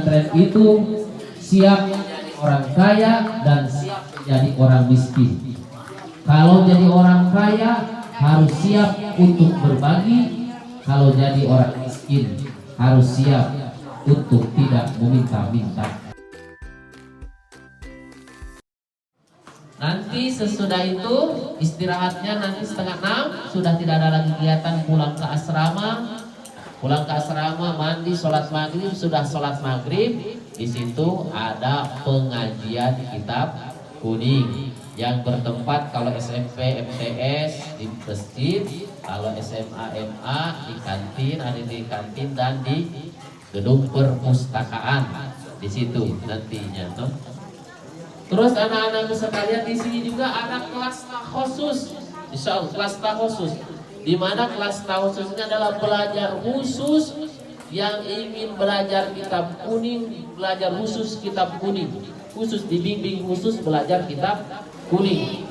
pesantren itu siap menjadi orang kaya dan siap menjadi orang miskin. Kalau jadi orang kaya harus siap untuk berbagi, kalau jadi orang miskin harus siap untuk tidak meminta-minta. Nanti sesudah itu istirahatnya nanti 5:30 sudah tidak ada lagi kegiatan, pulang ke asrama. Pulang ke asrama, mandi, sholat maghrib. Sudah sholat maghrib, di situ ada pengajian kitab kuning yang bertempat kalau SMP MTS di masjid, kalau SMA MA di kantin, ada di kantin dan di gedung perpustakaan di situ nantinya tuh. Terus anak-anakku sekalian di sini juga ada kelas khusus, insya Allah kelas khusus, di mana kelas khususnya adalah belajar khusus yang ingin belajar kitab kuning, belajar khusus kitab kuning, khusus dibimbing khusus belajar kitab kuning.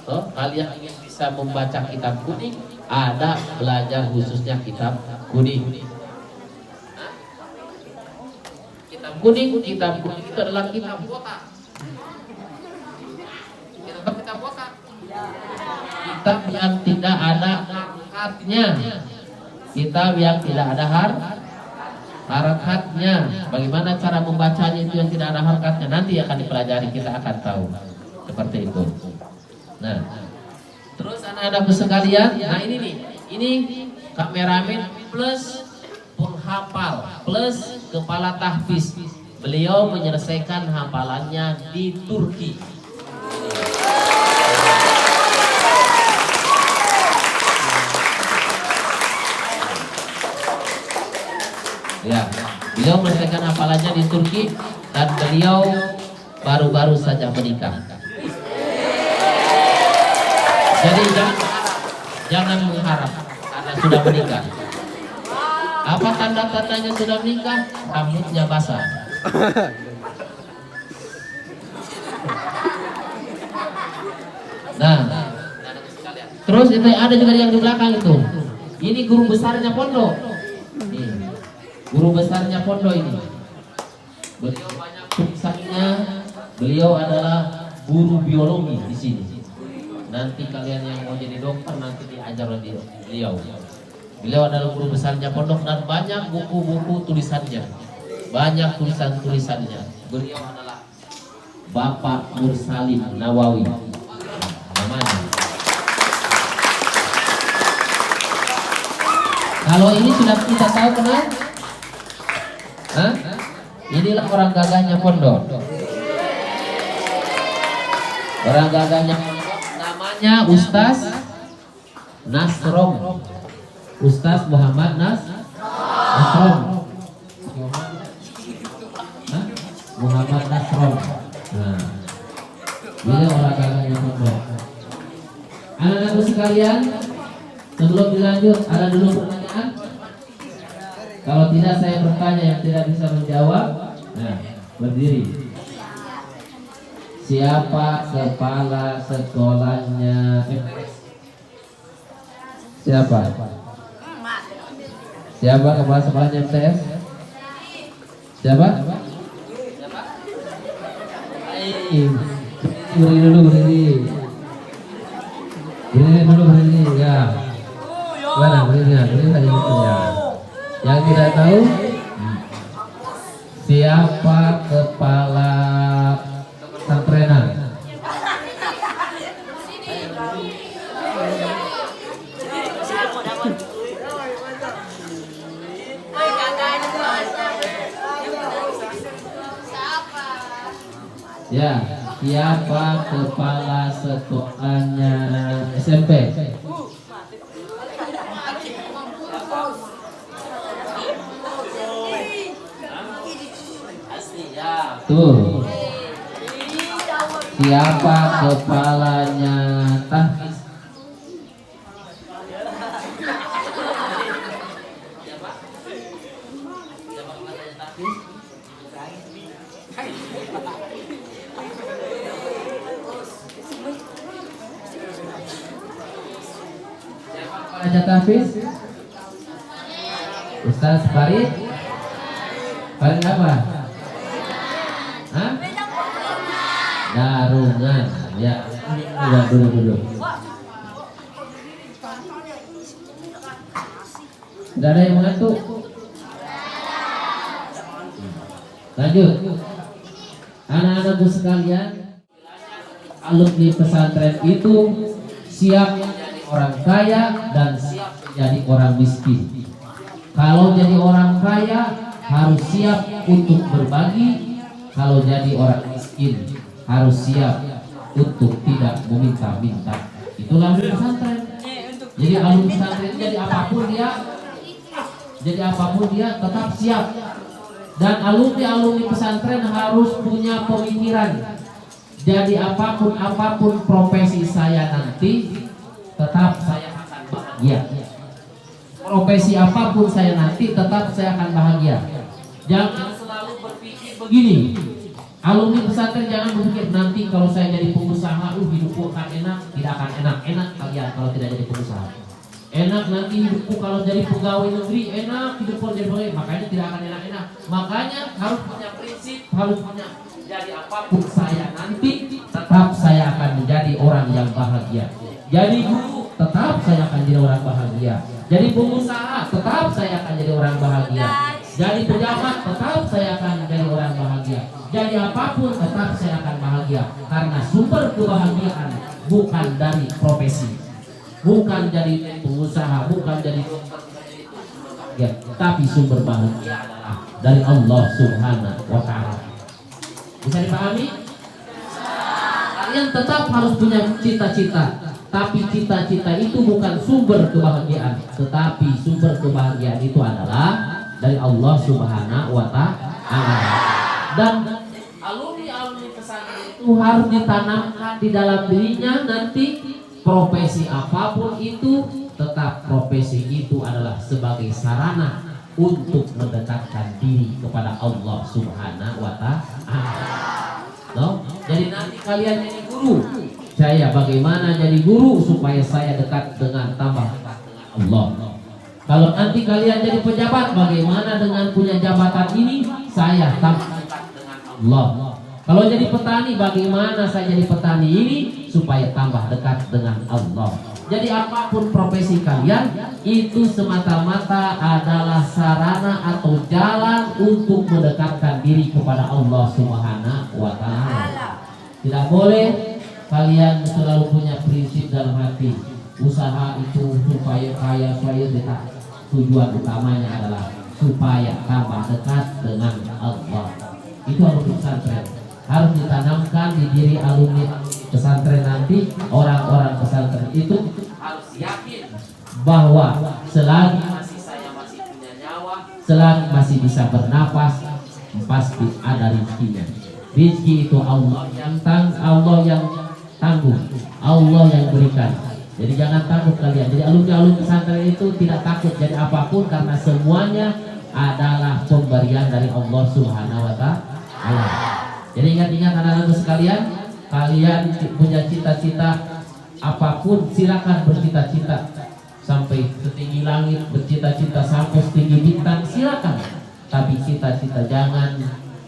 Kalian ingin bisa membaca kitab kuning, ada belajar khususnya kitab kuning. Kitab kuning itu adalah kitab kotak. Kitab yang tidak ada harakatnya, kitab yang tidak ada harakatnya. Bagaimana cara membacanya itu yang tidak ada harakatnya, nanti akan dipelajari, kita akan tahu seperti itu. Nah, terus anak-anakku sekalian, nah ini nih, ini kameramen plus penghafal plus kepala tahfiz. Beliau menyelesaikan hafalannya di Turki. Ya, beliau menyelesaikan hafalannya di Turki dan beliau baru-baru saja menikah. Jadi jangan mengharap karena sudah menikah. Apa tanda-tandanya sudah menikah? Rambutnya basah. Nah, terus itu ada juga yang di belakang itu. Ini guru besarnya pondok. Guru besarnya pondok ini. Beliau banyak tulisannya. Beliau adalah guru biologi di sini. Nanti kalian yang mau jadi dokter nanti diajar oleh beliau. Beliau adalah guru besarnya pondok dan banyak buku-buku tulisannya. Banyak tulisan-tulisannya. Beliau adalah Bapak Mursalim Nawawi. Namanya. Kalau ini sudah kita tahu kenal? Hah? Inilah orang gagahnya pondok. Orang gagahnya pondok namanya Ustaz Nasrom. Ustaz Muhammad Nasrom. Muhammad Nasrom. Nah, beliau orang gagahnya pondok. Anak-anakku sekalian, sebelum dilanjut ada dulu pertanyaan. Kalau tidak saya bertanya yang tidak bisa menjawab, nah berdiri. Siapa kepala sekolahnya? Siapa? Siapa kepala sekolahnya MTS? Siapa? Berdiri dulu, berdiri. Berdiri dulu, berdiri ya. Mana berdirinya? Berdiri tadi itu ya. Yang tidak tahu, siapa kepala pesantrenan? Ya, siapa kepala sekolahnya SMP? Tuh. Siapa kepalanya tahfiz? Siapa tahfiz? Ustaz Farid. Farid apa? Hah? Darungan. Ya. Duduk. Gak ada yang mengantuk. Lanjut. Anak-anakku sekalian, alumni pesantren itu siap menjadi orang kaya dan siap menjadi orang miskin. Kalau jadi orang kaya harus siap untuk berbagi. Kalau jadi orang miskin harus siap untuk tidak meminta-minta. Itulah pesantren. Jadi alumni pesantren jadi apapun dia tetap siap. Dan alumni pesantren harus punya pemikiran. Jadi apapun profesi saya nanti, tetap saya akan bahagia. Profesi apapun saya nanti, tetap saya akan bahagia. Jangan selalu berpikir begini. Alumni pesantren jangan berpikir nanti kalau saya jadi pengusaha, hidupku akan enak. Tidak akan enak kalian kalau tidak jadi pengusaha. Enak nanti hidupku kalau jadi pegawai negeri, enak hidupku jadi pegawai. Makanya tidak akan enak. Makanya harus punya prinsip, harus punya. Jadi apapun saya nanti, tetap saya akan menjadi orang yang bahagia. Jadi guru, tetap saya akan jadi orang bahagia. Jadi pengusaha, tetap saya akan jadi orang bahagia. Jadi pejabat, tetap saya akan menjadi orang bahagia. Jadi apapun, tetap saya akan bahagia. Karena sumber kebahagiaan bukan dari profesi, bukan jadi pengusaha, bukan jadi dokter, ya, tapi sumber bahagia adalah dari Allah Subhanahu wa Ta'ala. Bisa dipahami? Kalian tetap harus punya cita-cita, tapi cita-cita itu bukan sumber kebahagiaan, tetapi sumber kebahagiaan itu adalah dari Allah Subhanahu wa Ta'ala. Dan alumni pesantren itu harus ditanamkan di dalam dirinya nanti. Profesi apapun itu, tetap profesi itu adalah sebagai sarana untuk mendekatkan diri kepada Allah Subhanahu wa Ta'ala. No? Jadi nanti kalian jadi guru. Saya bagaimana jadi guru supaya saya dekat dengan tambah dekat dengan Allah. Kalau nanti kalian jadi pejabat, bagaimana dengan punya jabatan ini saya tambah dekat dengan Allah. Kalau jadi petani, bagaimana saya jadi petani ini supaya tambah dekat dengan Allah. Jadi apapun profesi kalian, itu semata-mata adalah sarana atau jalan untuk mendekatkan diri kepada Allah Subhanahu wa Ta'ala. Tidak boleh kalian selalu punya prinsip dalam hati, usaha itu supaya kaya, supaya dekat. Tujuan utamanya adalah supaya tambah dekat dengan Allah. Itu harus pesantren. Harus ditanamkan di diri alumni pesantren nanti. Orang-orang pesantren itu harus yakin bahwa selagi saya masih punya nyawa, selagi masih bisa bernapas, pasti ada rizkinya. Rizki itu Allah yang tanggung, Allah yang berikan. Jadi jangan takut kalian. Jadi alumni pesantren itu tidak takut jadi apapun, karena semuanya adalah pemberian dari Allah Subhanahu wa Ta'ala. Jadi ingat-ingat anak-anakku sekalian, kalian punya cita-cita apapun, silakan bercita-cita sampai setinggi langit, bercita-cita sampai setinggi bintang, silakan. Tapi cita-cita jangan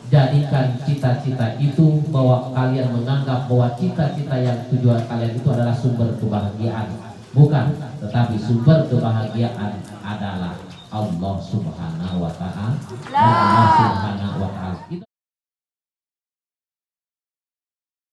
jadikan cita-cita itu bahwa kalian menganggap bahwa cita-cita yang tujuan kalian itu adalah sumber kebahagiaan. Bukan, tetapi sumber kebahagiaan adalah Allah Subhanahu wa Ta'ala. Allah Subhanahu wa Ta'ala.